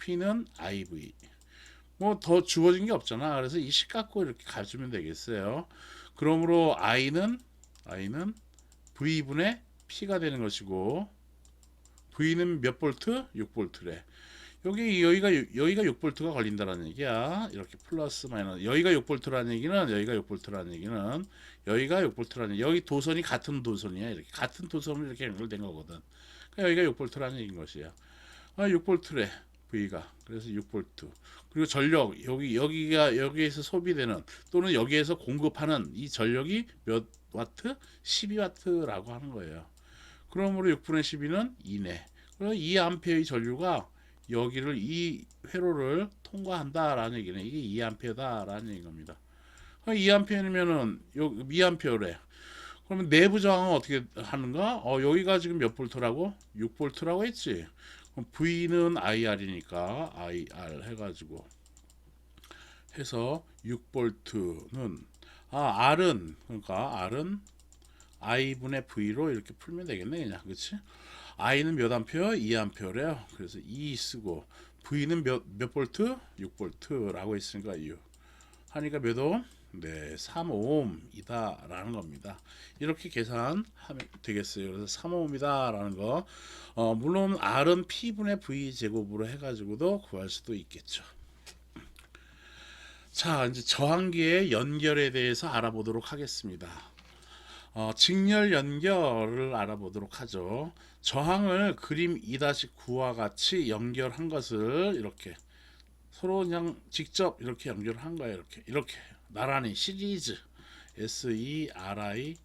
P는 IV. 뭐 더 주어진 게 없잖아. 그래서 이 식 갖고 이렇게 가주면 되겠어요. 그러므로 I는 V분의 P가 되는 것이고, V는 몇 볼트? 6볼트래. 여기가 6볼트가 걸린다는 얘기야. 이렇게 플러스 마이너스. 여기가 6볼트라는 얘기는 여기가 6볼트라는 여기 도선이 같은 도선이야. 이렇게 같은 도선으로 이렇게 연결된 거거든. 그러니까 여기가 6볼트라는 얘기인 것이야. 6볼트래. V가. 그래서 6볼트. 그리고 전력 여기에서 소비되는 또는 여기에서 공급하는 이 전력이 몇 와트? 12와트라고 하는 거예요. 그러므로 6분의 12는 2네. 그래서 2암페어의 전류가 여기를 이 회로를 통과한다라는 얘기네. 이게 2암페어다라는 얘기인 겁니다. 2암페어면은 2암페어래. 그러면 내부 저항은 어떻게 하는가? 여기가 지금 몇 볼트라고? 6볼트라고 했지. 그럼 V는 IR이니까 IR 해가지고 해서 6볼트는 R은 I분의 V로 이렇게 풀면 되겠네. 그냥 그렇지? I는 몇 암페어? 2암페어래요. 그래서 2 쓰고 V는 몇 볼트? 6볼트라고 했으니까 6 하니까 몇 옴? 네, 3옴이다 라는 겁니다. 이렇게 계산하면 되겠어요. 그래서 3옴이다 라는 거. 물론 R은 P분의 V 제곱으로 해가지고도 구할 수도 있겠죠. 자, 이제 저항기의 연결에 대해서 알아보도록 하겠습니다. 직렬 연결을 알아보도록 하죠. 저항을 그림 2-9와 같이 연결한 것을 이렇게 서로 그냥 직접 이렇게 연결한 거예요. 이렇게 나란히 시리즈 SERIES.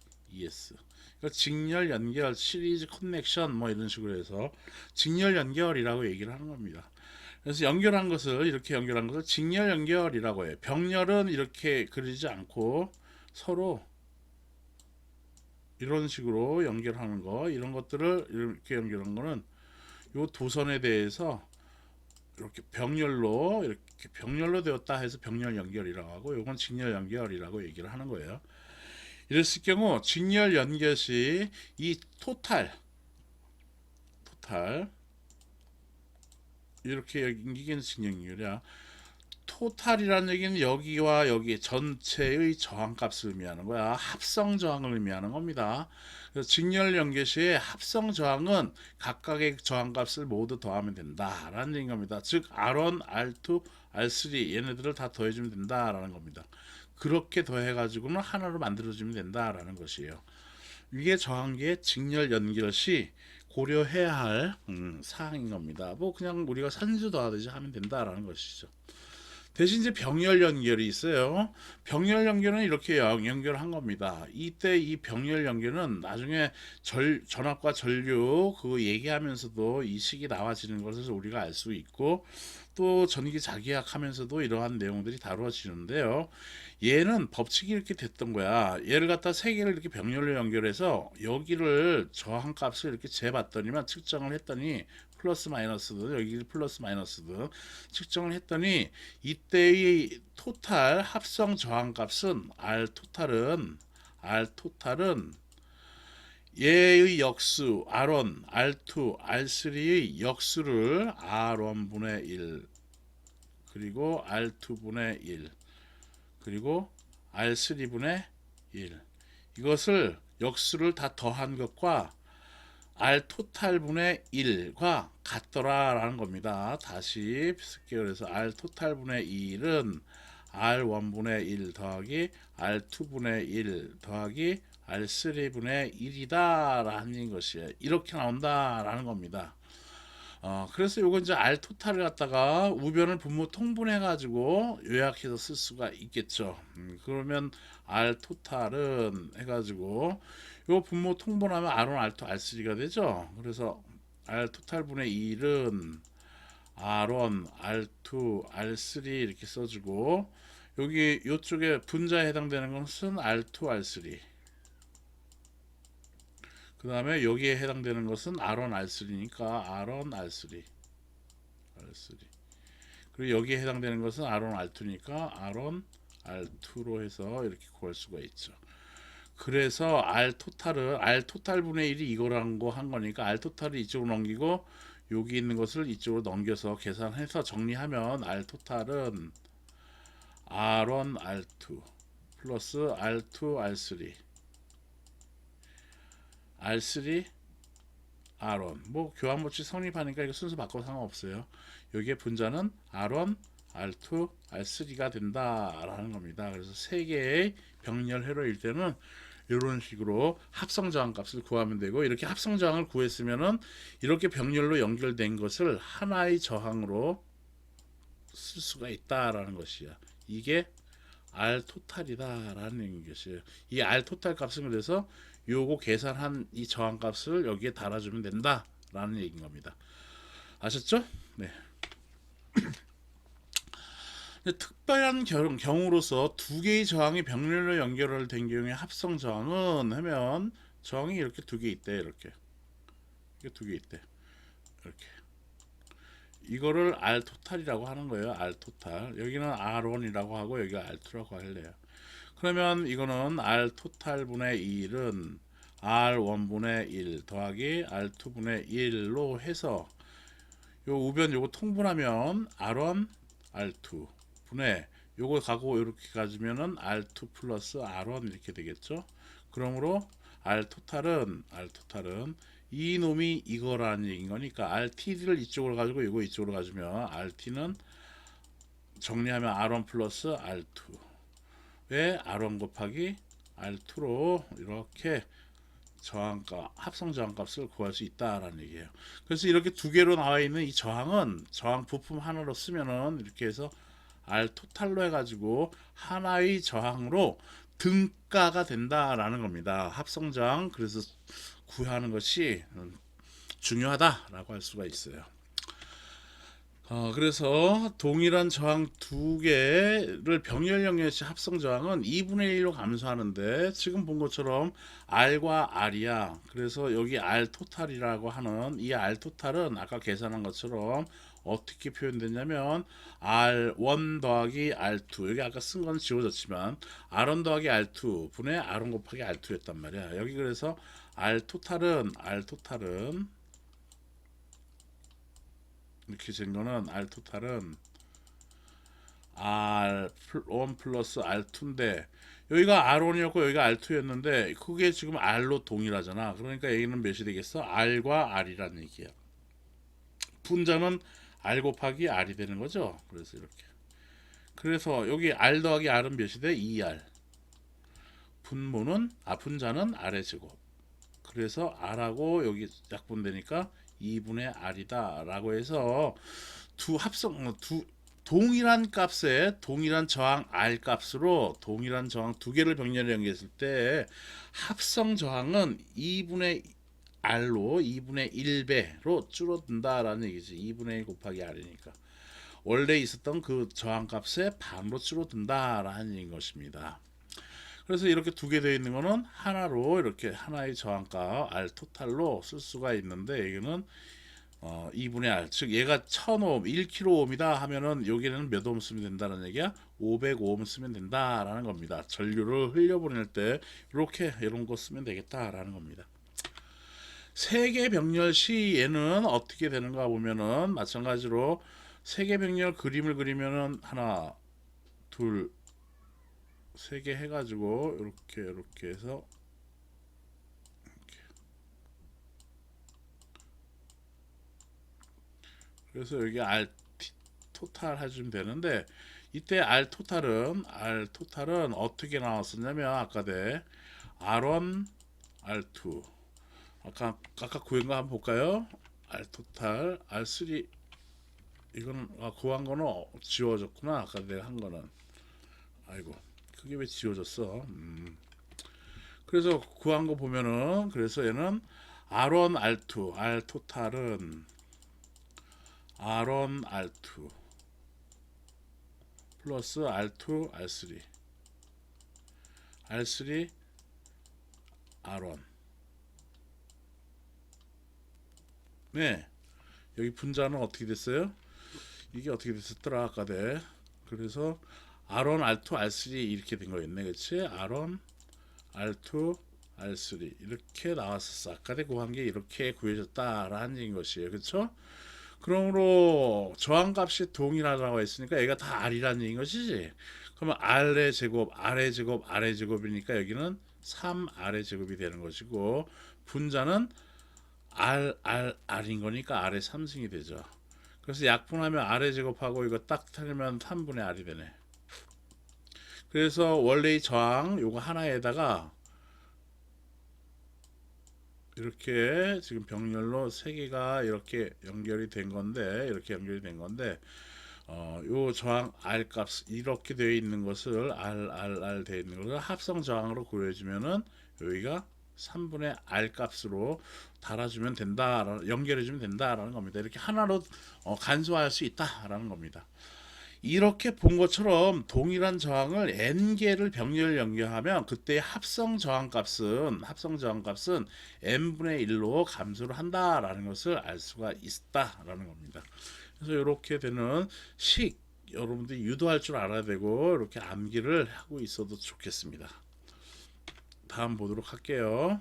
그러니까 직렬 연결, 시리즈 커넥션 뭐 이런 식으로 해서 직렬 연결이라고 얘기를 하는 겁니다. 그래서 이렇게 연결한 것을 직렬 연결이라고 해요. 병렬은 이렇게 그리지 않고 서로 이런 식으로 연결하는 거, 이런 것들을 이렇게 연결한 거는 요 도선에 대해서 이렇게 병렬로 되었다 해서 병렬 연결이라고 하고, 요건 직렬 연결이라고 얘기를 하는 거예요. 이랬을 경우 직렬 연결 시 이 토탈 이렇게 이게 직렬 연결이야. 토탈이라는 얘기는 여기와 여기 전체의 저항값을 의미하는 거야. 합성 저항을 의미하는 겁니다. 그래서 직렬 연결 시에 합성 저항은 각각의 저항값을 모두 더하면 된다라는 얘기인 겁니다. 즉 R1, R2, R3 얘네들을 다 더해주면 된다라는 겁니다. 그렇게 더해가지고는 하나로 만들어주면 된다라는 것이에요. 이게 저항기의 직렬 연결 시 고려해야 할 사항인 겁니다. 뭐 그냥 우리가 산수 더하듯이 하면 된다라는 것이죠. 대신 이제 병렬 연결이 있어요. 병렬 연결은 이렇게 연결한 겁니다. 이때 이 병렬 연결은 나중에 전압과 전류 그 얘기하면서도 이 식이 나와지는 것을 우리가 알 수 있고, 또 전기 자기약 하면서도 이러한 내용들이 다루어지는데요. 얘는 법칙이 이렇게 됐던 거야. 얘를 갖다 세 개를 이렇게 병렬로 연결해서 여기를 저항값을 이렇게 재봤더니만 측정을 했더니 플러스 마이너스든 여기 플러스 마이너스든 측정을 했더니 이때의 토탈 합성 저항값은 R 토탈은 얘의 역수 R1, R2, R3의 역수를 R1분의 1 그리고 R2분의 1 그리고 R3분의 1 이것을 역수를 다 더한 것과 R 토탈분의 1과 같더라라는 겁니다. 다시 쓸게요. 그래서 R 토탈분의 1은 R1분의 1 더하기 R2분의 1 더하기 R3분의 1이다 라는 것이에요. 이렇게 나온다라는 겁니다. 그래서 요거 이제 R 토탈을 갖다가 우변을 분모 통분해 가지고 요약해서 쓸 수가 있겠죠. 그러면 R 토탈은 해가지고 요 분모 통분하면 R1, R2, R3가 되죠. 그래서 R 토탈 분의 1은 R1, R2, R3 이렇게 써주고, 여기 요쪽에 분자에 해당되는 것은 R2, R3. 그 다음에 여기에 해당되는 것은 R1, R3니까 R1, R3. 그리고 여기에 해당되는 것은 R1, R2니까 R1, R2로 해서 이렇게 구할 수가 있죠. 그래서 R 토탈 분의 1이 이거라는 거 한 거니까 R 토탈을 이쪽으로 넘기고 여기 있는 것을 이쪽으로 넘겨서 계산해서 정리하면 R 토탈은 R1 R2 플러스 R2 R3 R3 R1 뭐 교환법칙 성립하니까 이거 순서 바꿔도 상관없어요. 여기에 분자는 R1 R2 R3가 된다라는 겁니다. 그래서 세 개의 병렬 회로일 때는 이런 식으로 합성 저항 값을 구하면 되고, 이렇게 합성 저항을 구했으면은 이렇게 병렬로 연결된 것을 하나의 저항으로 쓸 수가 있다라는 것이야. 이게 R 토탈이다라는 것이에요. 이 R 토탈 값은 그래서 요거 계산한 이 저항 값을 여기에 달아주면 된다라는 얘기인 겁니다. 아셨죠? 네. 특별한 경우로서 두 개의 저항이 병렬로 연결된 경우에 합성 저항은 하면 저항이 이렇게 두 개 있대. 이렇게 두 개 있대. 이렇게 이거를 R 토탈이라고 하는 거예요. R 토탈. 여기는 R1이라고 하고 여기가 R2라고 할래요. 그러면 이거는 R 토탈분의 1은 R1분의 1 더하기 R2분의 1로 해서 요 우변 요거 통분하면 R1 R2 분의 요거 가고 이렇게 가지면은 R2 플러스 R1 이렇게 되겠죠. 그러므로 R 토탈은 이 놈이 이거라는 얘기인 거니까 RT를 이쪽으로 가지고 이거 이쪽으로 가주면 RT는 정리하면 R1 플러스 R2 왜 R1 곱하기 R2로 이렇게 저항값, 합성 저항값을 구할 수 있다라는 얘기예요. 그래서 이렇게 두 개로 나와 있는 이 저항은 저항 부품 하나로 쓰면은 이렇게 해서 R 토탈로 해가지고 하나의 저항으로 등가가 된다라는 겁니다. 합성 저항 그래서 구하는 것이 중요하다라고 할 수가 있어요. 그래서 동일한 저항 두 개를 병렬 연결시 합성 저항은 2분의 1로 감소하는데 지금 본 것처럼 R과 R이야. 그래서 여기 R 토탈이라고 하는 이 R 토탈은 아까 계산한 것처럼 어떻게 표현됐냐면 R1 더하기 R2 여기 아까 쓴 건 지워졌지만 R1 더하기 R2 분의 R1 곱하기 R2였단 말이야. 여기 그래서 R 토탈은 이렇게 된 거는 R 토탈은 R1 플러스 R2인데 여기가 R1이었고 여기가 R2였는데 그게 지금 R로 동일하잖아. 그러니까 여기는 몇이 되겠어? R과 R이라는 얘기야. 분자는 R 곱하기 R이 되는 거죠. 그래서 이렇게. 그래서 여기 R 더하기 R은 몇이 돼? 2R. 분자는 R의 제곱. 그래서 R하고 여기 약분되니까 2분의 R이다 라고 해서 동일한 값에 동일한 저항 R 값으로 동일한 저항 두 개를 병렬에 연결했을 때 합성 저항은 2분의 R로 2분의 1배로 줄어든다라는 얘기지. 2분의 1 곱하기 R이니까 원래 있었던 그 저항 값의 반으로 줄어든다라는 것입니다. 그래서 이렇게 두 개 되어 있는 거는 하나로 이렇게 하나의 저항값 R 토탈로 쓸 수가 있는데 여기는 2분의 R 즉 얘가 1000오hm 1kΩ이다 하면은 여기는 몇 오hm 쓰면 된다는 얘기야? 500오hm 쓰면 된다라는 겁니다. 전류를 흘려보낼 때 이렇게 이런 거 쓰면 되겠다라는 겁니다. 세개 병렬 시 얘는 어떻게 되는가 보면은 마찬가지로 세개 병렬 그림을 그리면은 하나 둘 세 개 해가지고 이렇게 해서 이렇게. 그래서 여기 R 토탈 해주면 되는데 이때 R 토탈은 어떻게 나왔었냐면 아까 대 R1 R2 아까 구한 거 한번 볼까요? R 토탈 R3 이거는 구한 거는 지워졌구나. 아까 내가 한 거는 아이고 그게 왜 지워졌어? 그래서 구한 거 보면은 그래서 얘는 R1 R2 R 토탈은 R1 R2 플러스 R2 R3 R3 R1 네 여기 분자는 어떻게 됐어요? 이게 어떻게 됐었더라 아까 대 그래서 R1 R2 R3 이렇게 된 거였네 그치? R1 R2 R3 이렇게 나왔었어. 아까 구한 게 이렇게 구해졌다라는 얘기인 것이에요. 그렇죠? 그러므로 저항값이 동일하다고 했으니까 얘가 다 R이라는 얘기인 것이지. 그러면 R의 제곱, R의 제곱, R의 제곱이니까 여기는 3R의 제곱이 되는 것이고 분자는 R인 거니까 R의 3승이 되죠. 그래서 약분하면 R의 제곱하고 이거 딱 틀리면 3분의 R이 되네. 그래서 원래의 저항 요거 하나에다가 이렇게 지금 병렬로 세 개가 이렇게 연결이 된 건데 요 저항 R 값 이렇게 되어 있는 것을 R 되어 있는 것을 합성 저항으로 구해주면은 여기가 3분의 R 값으로 달아주면 된다, 연결해주면 된다라는 겁니다. 이렇게 하나로 간소화할 수 있다라는 겁니다. 이렇게 본 것처럼 동일한 저항을 n개를 병렬 연결하면 그때 합성 저항 값은 n분의 1로 감소를 한다라는 것을 알 수가 있다라는 겁니다. 그래서 이렇게 되는 식 여러분들이 유도할 줄 알아야 되고 이렇게 암기를 하고 있어도 좋겠습니다. 다음 보도록 할게요.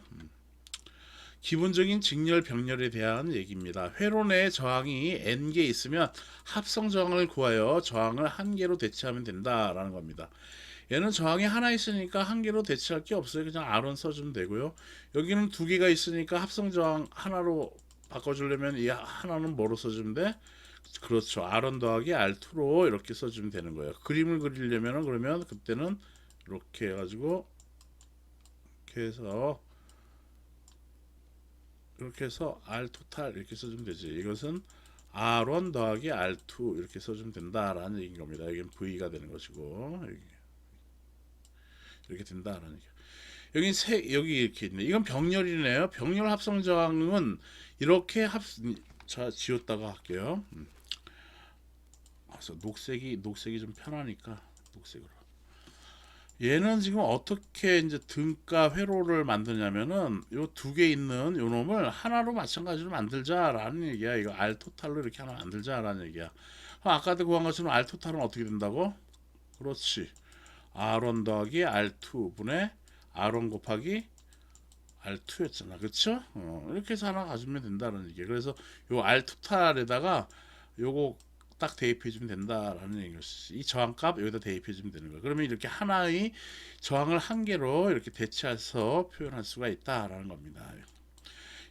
기본적인 직렬 병렬에 대한 얘기입니다. 회로 내에 저항이 n개 있으면 합성 저항을 구하여 저항을 한 개로 대체하면 된다라는 겁니다. 얘는 저항이 하나 있으니까 한 개로 대체할 게 없어요. 그냥 R은 써주면 되고요. 여기는 두 개가 있으니까 합성 저항 하나로 바꿔주려면 이 하나는 뭐로 써주면 돼? 그렇죠. R1 더하기 R2로 이렇게 써주면 되는 거예요. 그림을 그리려면 그러면 그때는 이렇게 해가지고 이렇게 해서 R 토탈 이렇게 써주면 되지. 이것은 R1 더하기 R2 이렇게 써주면 된다라는 얘기인 겁니다. 여기는 V가 되는 것이고 이렇게 된다라는 얘기. 여기 이렇게 있네. 이건 병렬이네요. 병렬 합성 저항은 이렇게 자 지웠다가 할게요. 그래서 녹색이 좀 편하니까 녹색으로. 얘는 지금 어떻게 이제 등가 회로를 만드냐면은 요 두 개 있는 요 놈을 하나로 마찬가지로 만들자라는 얘기야. 이거 R 토탈로 이렇게 하나 만들자라는 얘기야. 아까도 구한 것처럼 R 토탈은 어떻게 된다고? 그렇지. R1 더하기 R2 분의 R1 곱하기 R2였잖아. 그쵸? 이렇게 해서 하나 가지면 된다는 얘기야. 그래서 요 R 토탈에다가 요거 딱 대입해주면 된다라는 얘기였어. 이 저항값 여기다 대입해주면 되는 거야. 그러면 이렇게 하나의 저항을 한 개로 이렇게 대체해서 표현할 수가 있다라는 겁니다.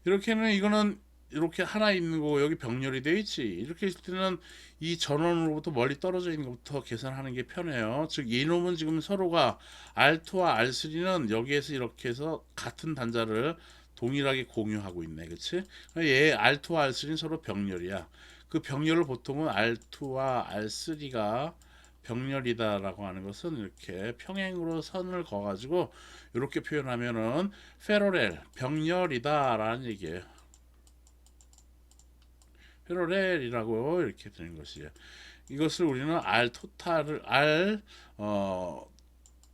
이렇게는 이거는 이렇게 하나 있는 거 여기 병렬이 되어 있지. 이렇게 있을 때는 이 전원으로부터 멀리 떨어져 있는 것부터 계산하는 게 편해요. 즉 이놈은 지금 서로가 R2와 R3는 여기에서 이렇게 해서 같은 단자를 동일하게 공유하고 있네. 그치? 얘 R2와 R3는 서로 병렬이야. 그 병렬을 보통은 R2와 R3가 병렬이다라고 하는 것은 이렇게 평행으로 선을 그어가지고 이렇게 표현하면은 페로렐 병렬이다라는 얘기예요. 페로렐이라고 이렇게 되는 것이에요. 이것을 우리는 R 토탈을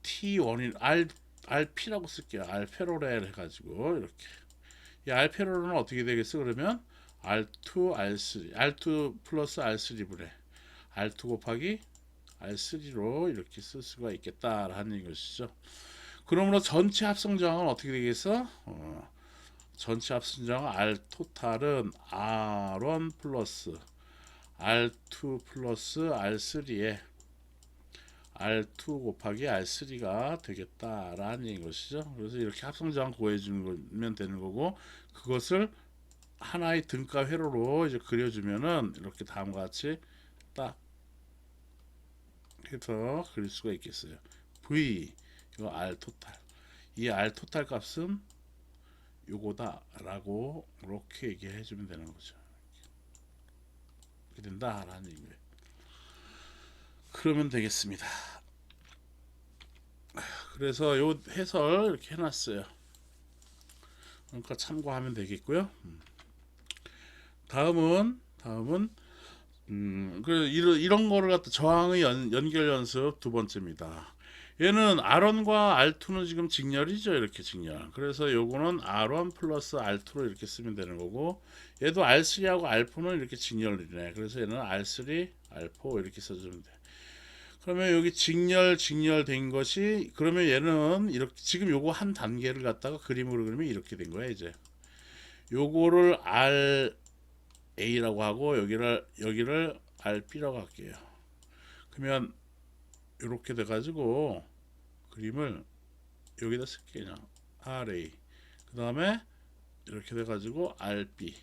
T1인 RP라고 쓸게요. R 페로렐 해가지고 이렇게 이 R 페로렐은 어떻게 되겠어? 그러면 R2, R3, R2 플러스 R3분의 R2 곱하기 R3로 이렇게 쓸 수가 있겠다라는 것이죠. 그러므로 전체 합성 저항은 어떻게 되겠어? 전체 합성 저항 R 토탈은 R1 플러스 R2 플러스 R3에 R2 곱하기 R3가 되겠다라는 것이죠. 그래서 이렇게 합성 저항 구해주면 되는 거고 그것을 하나의 등가 회로로 이제 그려주면은 이렇게 다음과 같이 딱 해서 그릴 수가 있겠어요. V 이거 R 토탈 이 R 토탈 값은 요거다라고 이렇게 얘기해 주면 되는 거죠. 이렇게 된다라는 얘기예요. 그러면 되겠습니다. 그래서 요 해설 이렇게 해놨어요. 그러니까 참고하면 되겠고요. 다음은 이런 거를 갖다 저항의 연결 연습 두 번째입니다. 얘는 R1과 R2는 지금 직렬이죠. 이렇게 직렬. 그래서 요거는 R1 플러스 R2로 이렇게 쓰면 되는 거고 얘도 R3하고 R4는 이렇게 직렬이네. 그래서 얘는 R3, R4 이렇게 써주면 돼. 그러면 여기 직렬된 것이, 그러면 얘는 이렇게 지금 요거 한 단계를 갖다가 그림으로 그리면 이렇게 된 거야. 이제 요거를 RA라고 하고 여기를 RB라고 할게요. 그러면 이렇게 돼 가지고 그림을 여기다 쓸게요. 그냥 RA, 그 다음에 이렇게 돼 가지고 RB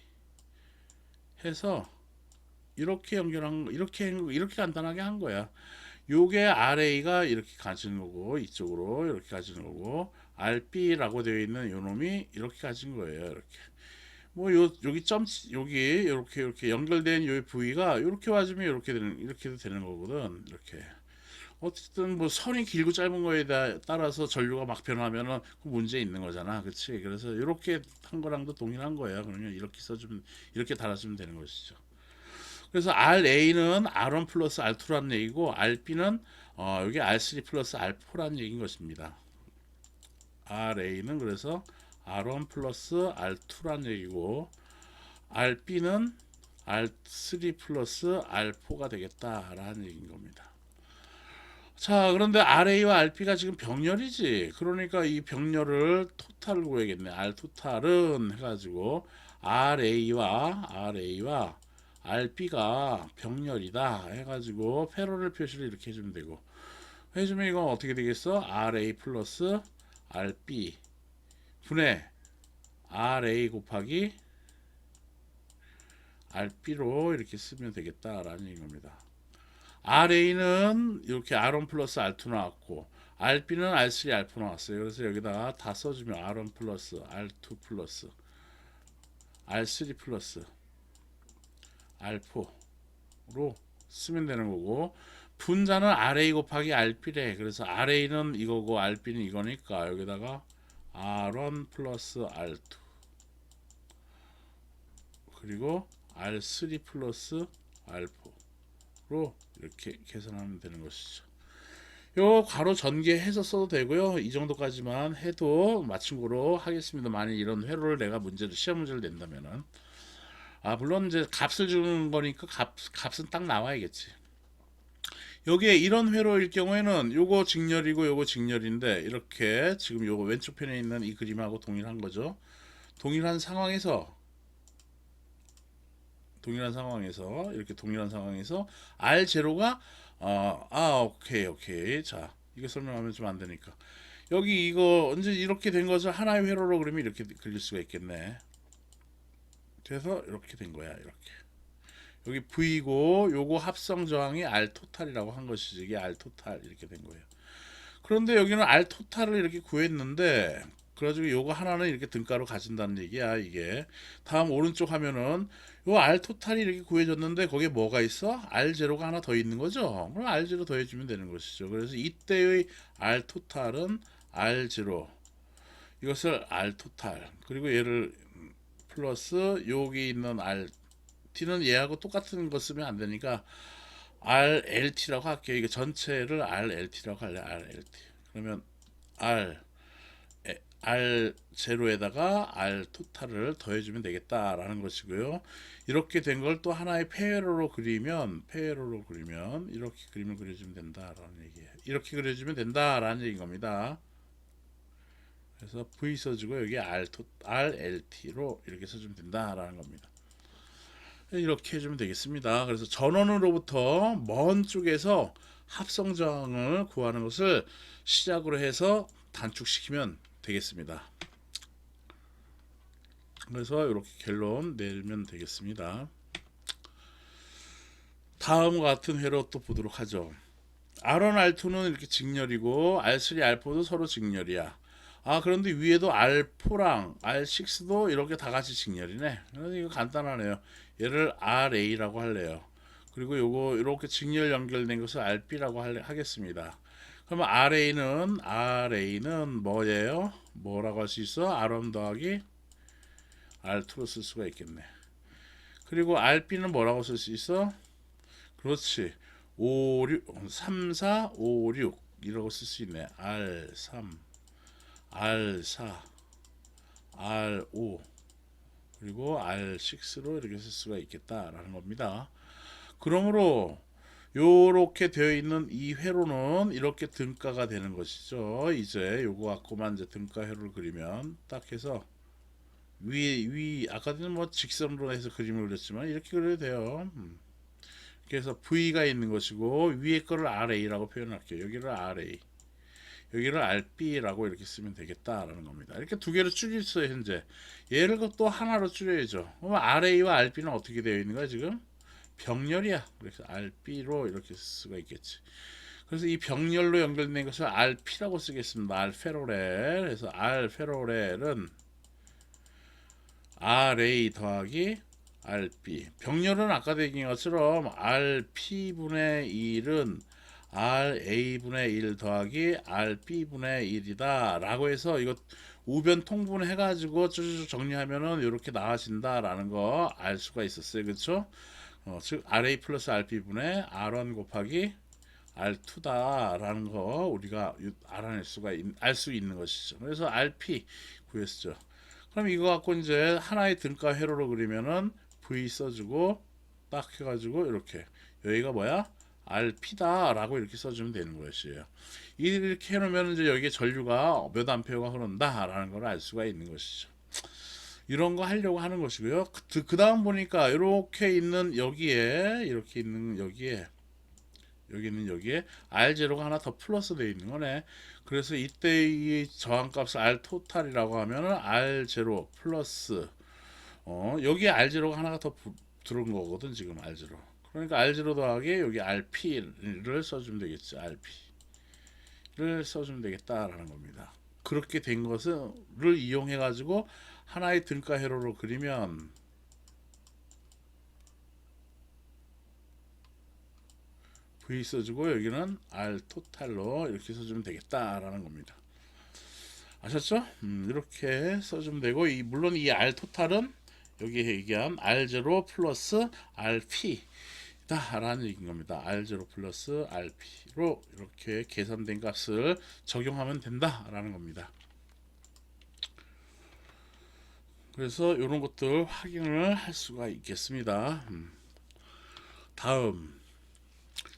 해서 이렇게 연결한 거, 이렇게 간단하게 한 거야. 요게 RA가 이렇게 가지는 거고, 이쪽으로 이렇게 가지는 거고, RB라고 되어 있는 요 놈이 이렇게 가진 거예요. 이렇게. 뭐 여기 여기 이렇게 연결된 요 부위가 이렇게 와주면 이렇게도 되는 거거든. 이렇게. 어쨌든 뭐 선이 길고 짧은 거에 따라서 전류가 막 변하면은 그 문제 있는 거잖아. 그렇지? 그래서 이렇게 한 거랑도 동일한 거야. 그러면 이렇게 써주면, 이렇게 달아주면 되는 것이죠. 그래서 RA는 R1 플러스 R2라는 얘기고, RB는 여기 R3 플러스 R4라는 얘기인 것입니다. RA는 그래서 R1 플러스 R2라는 얘기고, RB는 R3 플러스 R4가 되겠다라는 얘기인 겁니다. 자, 그런데 RA와 RB가 지금 병렬이지. 그러니까 이 병렬을 토탈을 구해야겠네. R 토탈은 해가지고 RA와 RB가 병렬이다 해가지고 패러렐 표시를 이렇게 해주면 되고, 해주면 이건 어떻게 되겠어? RA 플러스 RB 분의 RA 곱하기 RB로 이렇게 쓰면 되겠다라는 얘기입니다. RA는 이렇게 R1 플러스 R2 나왔고, RB는 R3 R4 나왔어요. 그래서 여기다가 다 써주면 R1 플러스 R2 플러스 R3 플러스 R4로 쓰면 되는 거고, 분자는 RA 곱하기 RB래. 그래서 RA는 이거고 RB는 이거니까 여기다가 R1 플러스 R2 그리고 R3 플러스 R4로 이렇게 계산하면 되는 것이죠. 요 괄호 전개해서 써도 되고요. 이 정도까지만 해도 맞춤으로 하겠습니다. 만약 이런 회로를 내가 시험 문제를 낸다면은, 물론 이제 값을 주는 거니까 값은 딱 나와야겠지. 여기에 이런 회로일 경우에는 요거 직렬이고 요거 직렬인데, 이렇게 지금 요거 왼쪽 편에 있는 이 그림하고 동일한 거죠. 동일한 상황에서 이렇게 동일한 상황에서 R0가 오케이. 자, 이거 설명하면 좀 안 되니까, 여기 이거 이제 이렇게 된 것을 하나의 회로로 그리면 이렇게 그릴 수가 있겠네. 그래서 이렇게 된 거야. 이렇게 여기 V고 요거 합성 저항이 R 토탈이라고 한 것이지. 이게 R 토탈 이렇게 된 거예요. 그런데 여기는 R 토탈을 이렇게 구했는데, 그래가지고 요거 하나는 이렇게 등가로 가진다는 얘기야. 이게 다음 오른쪽 하면은 요 R 토탈이 이렇게 구해졌는데 거기에 뭐가 있어? R0가 하나 더 있는 거죠. 그럼 R0 더해주면 되는 것이죠. 그래서 이때의 R 토탈은 R0, 이것을 R 토탈, 그리고 얘를 플러스 여기 있는 RT는 얘하고 똑같은 거 쓰면 안 되니까 RLT라고 할게요. 이게 전체를 RLT라고 할래. RLT. 그러면 R0에다가 R 토탈을 더해주면 되겠다라는 것이고요. 이렇게 된 걸 또 하나의 페어로 그리면 이렇게 그림을 그려주면 된다라는 얘기예요. 이렇게 그려주면 된다라는 얘기인 겁니다. 그래서 V 써주고 여기 RLT로 이렇게 써주면 된다라는 겁니다. 이렇게 해주면 되겠습니다. 그래서 전원으로부터 먼 쪽에서 합성 저항을 구하는 것을 시작으로 해서 단축시키면 되겠습니다. 그래서 이렇게 결론 내면 되겠습니다. 다음과 같은 회로 또 보도록 하죠. R1, R2는 이렇게 직렬이고 R3, R4도 서로 직렬이야. 그런데 위에도 R4랑 R6도 이렇게 다 같이 직렬이네. 이거 간단하네요. 얘를 RA라고 할래요. 그리고 요거 이렇게 직렬 연결된 것을 RB라고 하겠습니다. 그러면 RA는 뭐예요? 뭐라고 할 수 있어? R1 더하기 R2로 쓸 수가 있겠네. 그리고 RB는 뭐라고 쓸 수 있어? 그렇지. 3, 4, 5, 6 이라고 쓸 수 있네. R3, R4, R5 그리고 R6로 이렇게 쓸 수가 있겠다라는 겁니다. 그러므로 요렇게 되어 있는 이 회로는 이렇게 등가가 되는 것이죠. 이제 요거 갖고만 이제 등가 회로를 그리면 딱 해서 위 아까는 뭐 직선으로 해서 그림을 그렸지만 이렇게 그려도 돼요. 그래서 V가 있는 것이고 위에 거를 RA라고 표현할게요. 여기를 RA, 여기를 RB라고 이렇게 쓰면 되겠다라는 겁니다. 이렇게 두 개를 줄였어요. 현재 얘를 또 하나로 줄여야죠. 그럼 RA와 RB는 어떻게 되어 있는 거야 지금? 병렬이야. 그래서 RB로 이렇게 쓸 수가 있겠지. 그래서 이 병렬로 연결된 것을 RP라고 쓰겠습니다. 알페로렐. 그래서 알페로렐은 RA 더하기 RB. 병렬은 아까 얘기한 것처럼 RP분의 1은 RA분의 1 더하기 RB분의 1이다 라고 해서 이거 우변 통분해 가지고 쭈쭈 정리하면은 이렇게 나와진다라는 거 알 수가 있었어요. 그렇죠? 즉 RA 플러스 RB분의 R1 곱하기 R2다라는 거 우리가 알아낼 수가 알 수 있는 것이죠. 그래서 RP 구했죠. 그럼 이거 갖고 이제 하나의 등가 회로로 그리면은 V 써주고 딱 해가지고 이렇게 여기가 뭐야? RP다라고 이렇게 써주면 되는 것이에요. 이렇게 해놓으면 이제 여기에 전류가 몇 암페어가 흐른다라는 걸 알 수가 있는 것이죠. 이런 거 하려고 하는 것이고요. 그 다음 보니까 이렇게 있는 여기에 이렇게 있는 여기에 여기는 여기에 R0가 하나 더 플러스 되어 있는 거네. 그래서 이때 이 저항값을 R 토탈이라고 하면은 R0 플러스 여기에 R0가 하나가 더 들어온 거거든 지금 R0. 그러니까 R0 더하기 여기 RP를 써주면 되겠지. RP를 써주면 되겠다라는 겁니다. 그렇게 된 것을 이용해 가지고 하나의 등가 회로로 그리면 V 써주고 여기는 R 토탈로 이렇게 써주면 되겠다라는 겁니다. 아셨죠? 이렇게 써주면 되고 물론 이 R 토탈은 여기 얘기한 R0 플러스 RP 다라는 얘기인 겁니다. R0 플러스 RP로 이렇게 계산된 값을 적용하면 된다라는 겁니다. 그래서 이런 것들 확인을 할 수가 있겠습니다. 다음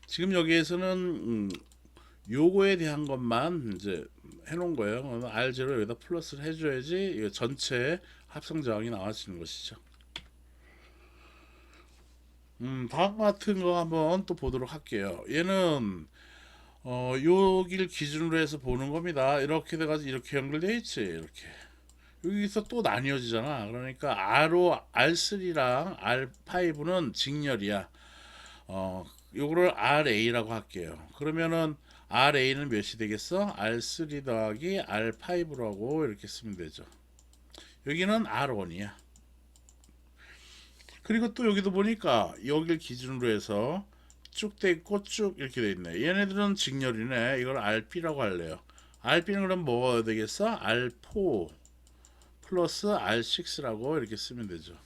지금 여기에서는 요거에 대한 것만 이제 해놓은 거예요. R0 여기다 플러스를 해줘야지 이거 전체 합성 저항이 나와지는 것이죠. 다음 같은 거 한번 또 보도록 할게요. 얘는 여기를 기준으로 해서 보는 겁니다. 이렇게 돼가지고 이렇게 연결돼 있지. 이렇게 여기서 또 나뉘어지잖아. 그러니까 R3랑 R5는 직렬이야. 요거를 RA라고 할게요. 그러면은 RA는 몇이 되겠어? R3 더하기 R5라고 이렇게 쓰면 되죠. 여기는 R1이야. 그리고 또 여기도 보니까 여기를 기준으로 해서 쭉 돼 있고 쭉 이렇게 돼 있네. 얘네들은 직렬이네. 이걸 RP라고 할래요. RP는 그럼 뭐가 되겠어? R4 플러스 R6라고 이렇게 쓰면 되죠.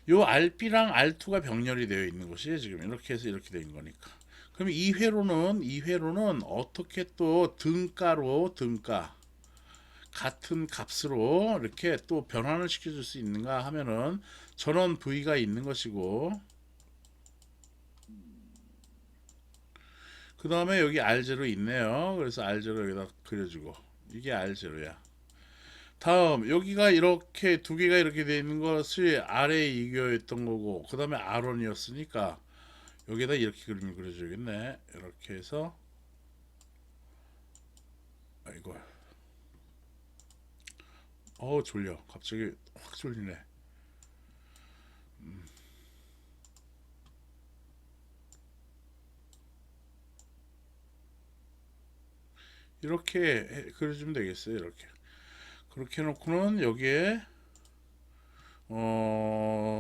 요 RB랑 R2가 병렬이 되어 있는 것이 지금 이렇게 해서 이렇게 되는 거니까. 그럼 이 회로는 어떻게 또 등가 같은 값으로 이렇게 또 변환을 시켜줄 수 있는가 하면은 전원 V가 있는 것이고 그 다음에 여기 R0 있네요. 그래서 R0 여기다 그려주고 이게 R0야. 다음 여기가 이렇게 두 개가 이렇게 되어 있는 것이 아래 이교였던 거고 그 다음에 R1이었으니까 여기다 이렇게 그림을 그려줘야겠네. 이렇게 해서 아이고 졸려. 갑자기 확 졸리네. 이렇게 그려주면 되겠어요. 이렇게 그렇게 해놓고는 여기에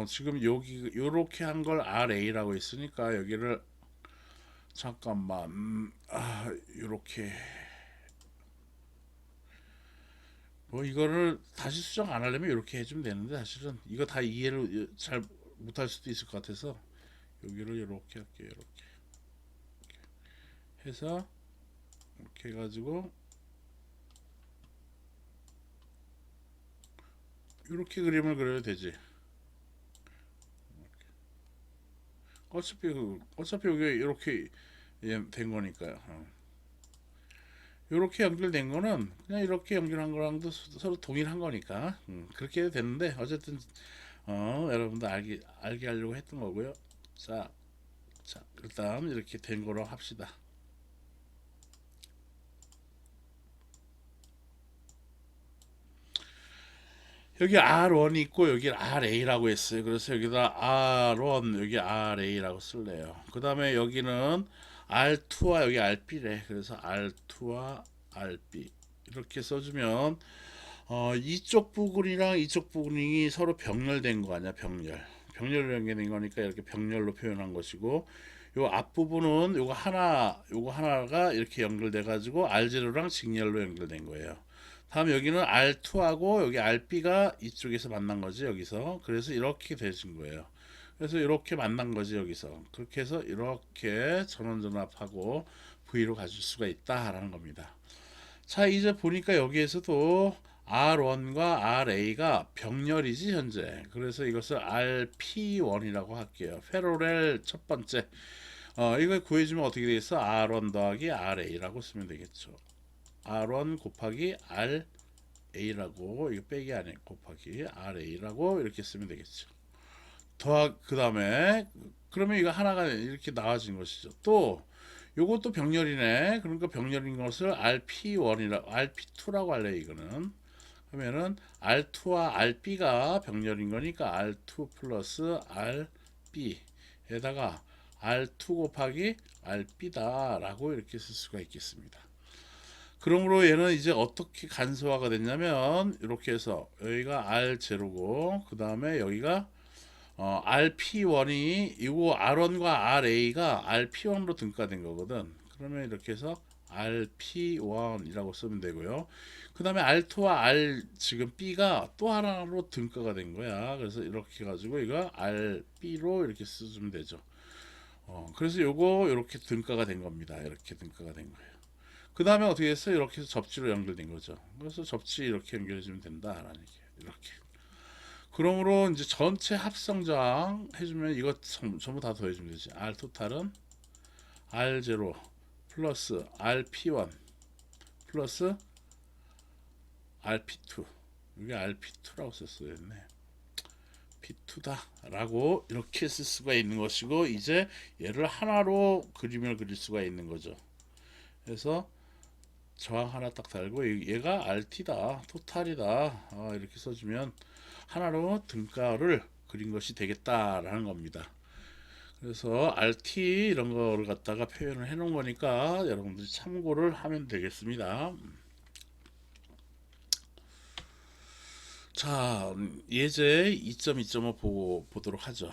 지금 여기 요렇게 한 걸 RA라고 했으니까 여기를 잠깐만 요렇게 뭐 이거를 다시 수정 안 하려면 이렇게 해주면 되는데 사실은 이거 다 이해를 잘 못할 수도 있을 것 같아서 여기를 이렇게 할게요. 이렇게 해서 이렇게 해가지고 이렇게 그림을 그려도 되지. 어차피 여기 이렇게 된 거니까요. 이렇게 연결된 거는 그냥 이렇게 연결한 거랑도 서로 동일한 거니까 그렇게 됐는데 어쨌든 여러분도 알게 하려고 했던 거고요. 자, 일단 이렇게 된 거로 합시다. 여기 R1이 있고 여기 RA라고 했어요. 그래서 여기다 R1 여기 RA라고 쓸래요. 그 다음에 여기는 R2와 여기 RB래. 그래서 R2와 RB 이렇게 써주면 이쪽 부분이랑 이쪽 부분이 서로 병렬된 거 아니야. 병렬로 연결된 거니까 이렇게 병렬로 표현한 것이고, 요 앞부분은 요거 하나가 이렇게 연결돼 가지고 R0랑 직렬로 연결된 거예요. 다음 여기는 R2하고 여기 RB가 이쪽에서 만난 거지 여기서. 그래서 이렇게 되신 거예요. 그래서 이렇게 만난 거지 여기서. 그렇게 해서 이렇게 전원전압하고 V로 가질 수가 있다라는 겁니다. 자, 이제 보니까 여기에서도 R1과 RA가 병렬이지 현재. 그래서 이것을 RP1이라고 할게요. 페로렐 첫 번째. 이걸 구해주면 어떻게 되겠어? R1 더하기 RA라고 쓰면 되겠죠. R1 곱하기 RA라고, 이거 빼기 안에 곱하기 RA라고 이렇게 쓰면 되겠죠. 그 다음에 그러면 이거 하나가 이렇게 나와진 것이죠. 또 요것도 병렬이네. 그러니까 병렬인 것을 RP2라고 할래 이거는. 그러면은 R2와 RB가 병렬인 거니까 R2 플러스 RB에다가 R2 곱하기 RB다라고 이렇게 쓸 수가 있겠습니다. 그러므로 얘는 이제 어떻게 간소화가 됐냐면 이렇게 해서 여기가 R0고 그 다음에 여기가 RP1이 이거 R1과 RA가 RP1으로 등가된 거거든. 그러면 이렇게 해서 RP1이라고 쓰면 되고요. 그 다음에 R2와 지금 B가 또 하나로 등가가 된 거야. 그래서 이렇게 해가지고 이거 RB로 이렇게 쓰면 되죠. 그래서 요거 이렇게 등가가 된 겁니다. 이렇게 등가가 된 거예요. 그 다음에 어떻게 했어요? 이렇게 해서 접지로 연결된 거죠. 그래서 접지 이렇게 연결해주면 된다라는 얘기예요. 이렇게. 그러므로 이제 전체 합성 저항 해주면 이것 전부 다 더해주면 되지. R 토탈은 R0 플러스 RP1 플러스 RP2. 이게 RP2라고 썼어야 했네. P2다 라고 이렇게 쓸 수가 있는 것이고, 이제 얘를 하나로 그림을 그릴 수가 있는 거죠. 그래서 저항 하나 딱 달고 얘가 RT다 토탈이다 이렇게 써주면 하나로 등가를 그린 것이 되겠다라는 겁니다. 그래서 RT 이런 거를 갖다가 표현을 해 놓은 거니까 여러분들이 참고를 하면 되겠습니다. 자, 예제 2.2.5 보도록 하죠.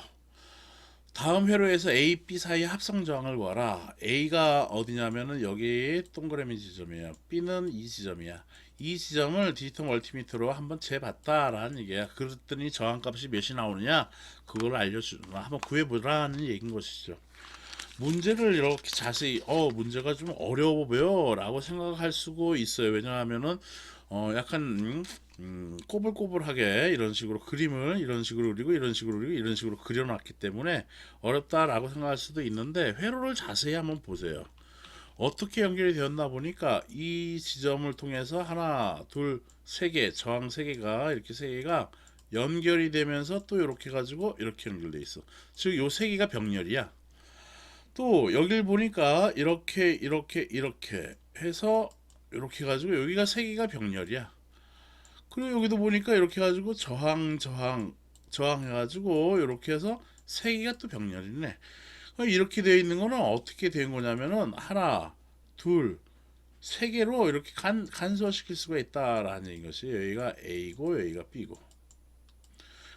다음 회로에서 A, B 사이 합성 저항을 구하라. A가 어디냐면은 여기 동그라미 지점이에요. B는 이 지점이야. 이 지점을 디지털 멀티미터로 한번 재봤다라는 얘기야. 그랬더니 저항값이 몇이 나오느냐? 그걸 한번 구해보라는 얘기인 것이죠. 문제를 이렇게 자세히 문제가 좀 어려워 보여라고 생각할 수가 있어요. 왜냐하면은 약간 꼬불꼬불하게 이런 식으로 그림을 이런 식으로 그리고 이런 식으로 그리고 이런 식으로 그려놨기 때문에 어렵다라고 생각할 수도 있는데, 회로를 자세히 한번 보세요. 어떻게 연결이 되었나 보니까 이 지점을 통해서 하나, 둘, 세 개, 저항 세 개가 이렇게 세 개가 연결이 되면서 또 이렇게 가지고 이렇게 연결돼 있어. 즉 요 세 개가 병렬이야. 또 여길 보니까 이렇게 해서 이렇게 가지고 여기가 세 개가 병렬이야. 그리고 여기도 보니까 이렇게 해가지고 저항 해가지고 이렇게 해서 세 개가 또 병렬이네. 이렇게 되어 있는 거는 어떻게 된 거냐면은 하나, 둘, 세 개로 이렇게 간소화시킬 수가 있다라는 것이, 여기가 A고 여기가 B고.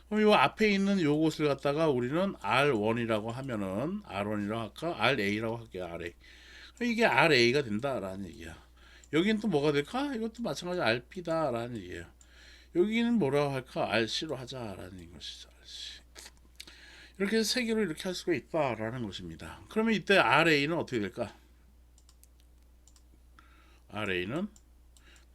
그럼 이 앞에 있는 요것을 갖다가 우리는 R1이라고 하면은 R1이라고 할까? RA라고 할게요. RA. 이게 RA가 된다라는 얘기야. 여기는 또 뭐가 될까? 이것도 마찬가지 RP다라는 얘기예요. 여기는 뭐라고 할까? RC로 하자라는 것이죠. RC. 이렇게 해서 세 개로 이렇게 할 수가 있다라는 것입니다. 그러면 이때 RA는 어떻게 될까? RA는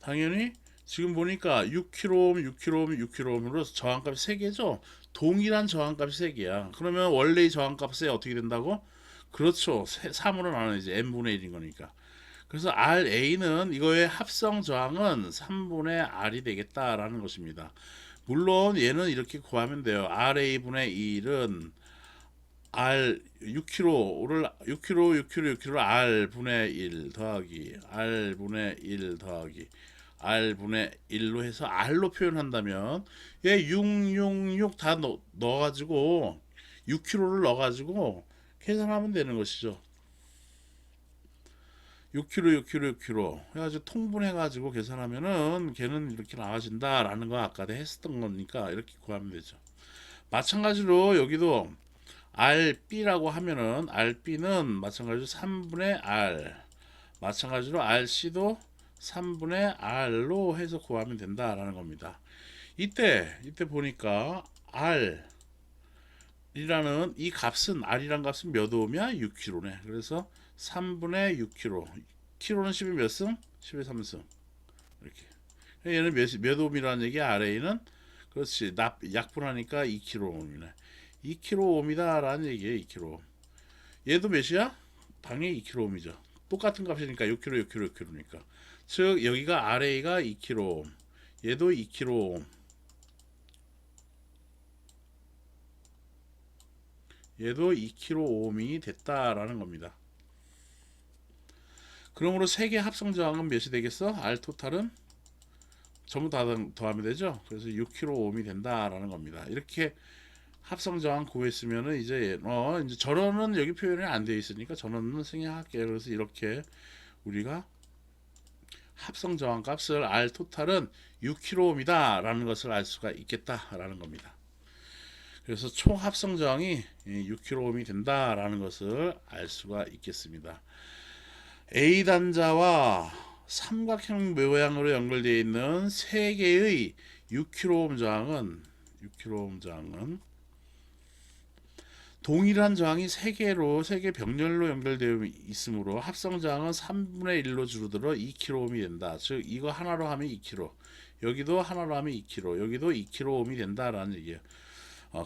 당연히 지금 보니까 6kΩ, 6kΩ, 6kΩ으로 저항값이 3개죠. 동일한 저항값이 3개야. 그러면 원래의 저항값이 어떻게 된다고? 그렇죠. 3으로 나눠야지. n분의 1인 거니까. 그래서 RA는 이거의 합성 저항은 3분의 R이 되겠다라는 것입니다. 물론 얘는 이렇게 구하면 돼요. RA분의 1은 R 6kg를 6kg R분의 1 더하기 R분의 1 더하기 R분의 1로 해서 R로 표현한다면 얘 666 다 넣어가지고 6kg를 넣어가지고 계산하면 되는 것이죠. 6kg, 6kg, 6kg 해가지고 통분해가지고 계산하면은 걔는 이렇게 나와진다라는 거 아까 했었던 거니까 이렇게 구하면 되죠. 마찬가지로 여기도 RB라고 하면은 RB는 마찬가지로 3분의 R, 마찬가지로 RC도 3분의 R로 해서 구하면 된다라는 겁니다. 이때 보니까 R이라는 이 값은 R이란 값은 몇 오음이야? 6kg네. 그래서 3분의 6kg. kg는 10의 몇 승? 10의 3승. 이렇게. 얘는 몇 오음이라는 얘기야? RA는 그렇지. 약분하니까 2kg이네. 2kg이다라는 얘기예요. 2kg. 얘도 몇이야? 당연히 2kg이죠. 똑같은 값이니까 6kg, 6kg, 6kg니까. 즉 여기가 RA가 2kg, 얘도 2kg, 얘도 2kg이 됐다라는 겁니다. 그러므로 3개 합성 저항은 몇이 되겠어? R 토탈은 전부 다 더하면 되죠. 그래서 6kg이 된다라는 겁니다. 이렇게 합성 저항 구했으면은 이제 전원은 여기 표현이 안 되어 있으니까 전원은 생략할게요. 그래서 이렇게 우리가 합성 저항 값을 R 토탈은 6kg이다 라는 것을 알 수가 있겠다라는 겁니다. 그래서 총 합성 저항이 6kg이 된다라는 것을 알 수가 있겠습니다. A 단자와 삼각형 모양으로 연결되어 있는 3개의 6kΩ 저항은 동일한 저항이 3개 병렬로 연결되어 있으므로 합성 저항은 3분의 1로 줄어들어 2kΩ이 된다. 즉 이거 하나로 하면 2kΩ, 여기도 하나로 하면 2kΩ, 여기도 2kΩ이 된다라는 얘기예요.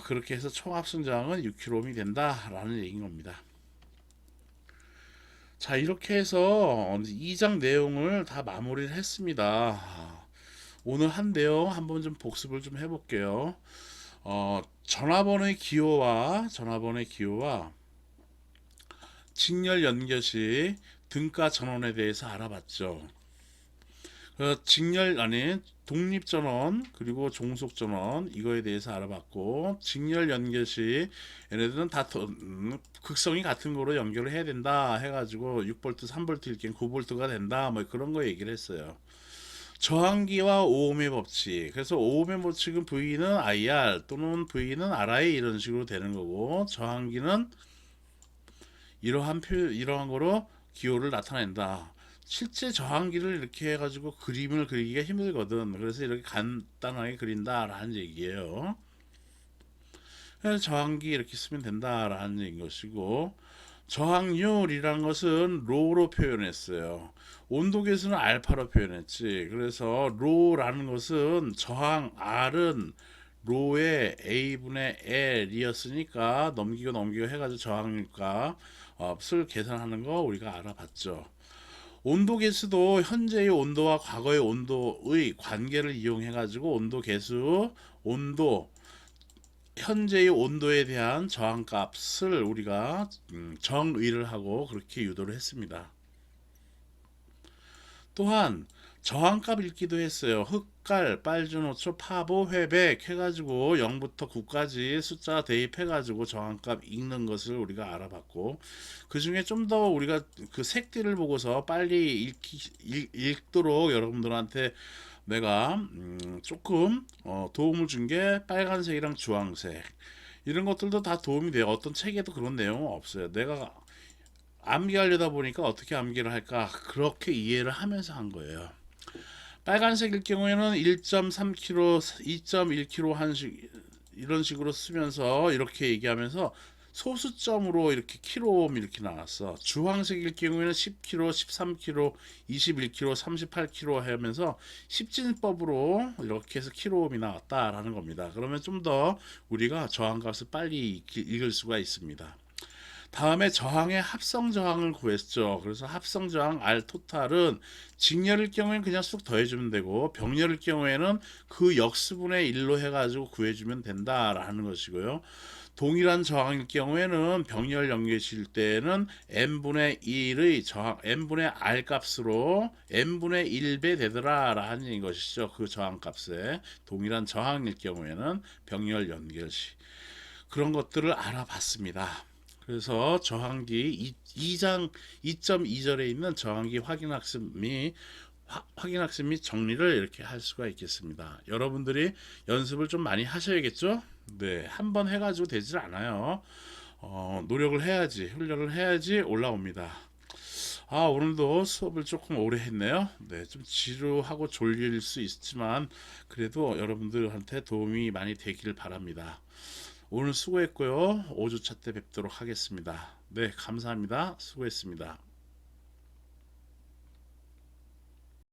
그렇게 해서 총 합성 저항은 6kΩ이 된다라는 얘기인 겁니다. 자, 이렇게 해서 2장 내용을 다 마무리를 했습니다. 오늘 한 내용 한번 좀 복습을 좀 해볼게요. 전화번호의 기호와 직렬 연결시 등가 전원에 대해서 알아봤죠. 직렬 아닌 독립 전원 그리고 종속 전원 이거에 대해서 알아봤고, 직렬 연결시 얘네들은 다 극성이 같은 거로 연결을 해야 된다 해가지고 6V 3V 일 경우 9V가 된다 뭐 그런 거 얘기를 했어요. 저항기와 오음의 법칙. 그래서 오음의 법칙은 V는 IR 또는 V는 RI 이런 식으로 되는 거고, 저항기는 이러한 거로 기호를 나타낸다. 실제 저항기를 이렇게 해가지고 그림을 그리기가 힘들거든. 그래서 이렇게 간단하게 그린다라는 얘기예요. 그래서 저항기 이렇게 쓰면 된다라는 얘기인 것이고, 저항률이라는 것은 로로 표현했어요. 온도계수는 알파로 표현했지. 그래서 로라는 것은 저항 R은 로의 A분의 L이었으니까 넘기고 해가지고 저항값 을 계산하는 거 우리가 알아봤죠. 온도계수도 현재의 온도와 과거의 온도의 관계를 이용해 가지고 온도계수, 현재의 온도에 대한 저항값을 우리가 정의를 하고 그렇게 유도를 했습니다. 또한 저항값 읽기도 했어요. 흑갈, 빨주노초, 파보, 회백 해가지고 0부터 9까지 숫자 대입해가지고 저항값 읽는 것을 우리가 알아봤고, 그 중에 좀 더 우리가 그 색들을 보고서 빨리 읽도록 여러분들한테 내가 조금 도움을 준 게 빨간색이랑 주황색 이런 것들도 다 도움이 돼요. 어떤 책에도 그런 내용은 없어요. 내가 암기하려다 보니까 어떻게 암기를 할까 그렇게 이해를 하면서 한 거예요. 빨간색일 경우에는 1.3kg, 2.1kg 이런 식으로 쓰면서 이렇게 얘기하면서 소수점으로 이렇게 킬로옴 이렇게 나왔어. 주황색일 경우에는 10kg, 13kg, 21kg, 38kg 하면서 십진법으로 이렇게 해서 킬로옴이 나왔다라는 겁니다. 그러면 좀 더 우리가 저항값을 빨리 읽을 수가 있습니다. 다음에 저항의 합성 저항을 구했죠. 그래서 합성 저항 R 토탈은 직렬일 경우에는 그냥 쑥 더해주면 되고, 병렬일 경우에는 그 역수분의 1로 해가지고 구해주면 된다라는 것이고요. 동일한 저항일 경우에는 병렬 연계실 때는 n분의 1의 저항, n분의 r 값으로 n분의 1배 되더라라는 것이죠. 그 저항 값에 동일한 저항일 경우에는 병렬 연결시 그런 것들을 알아봤습니다. 그래서 저항기 2장 2.2절에 있는 저항기 확인학습 및 정리를 이렇게 할 수가 있겠습니다. 여러분들이 연습을 좀 많이 하셔야겠죠? 네, 한번 해가지고 되질 않아요. 노력을 해야지, 훈련을 해야지 올라옵니다. 오늘도 수업을 조금 오래 했네요. 네, 좀 지루하고 졸릴 수 있지만 그래도 여러분들한테 도움이 많이 되기를 바랍니다. 오늘 수고했고요. 5주차 때 뵙도록 하겠습니다. 네, 감사합니다. 수고했습니다.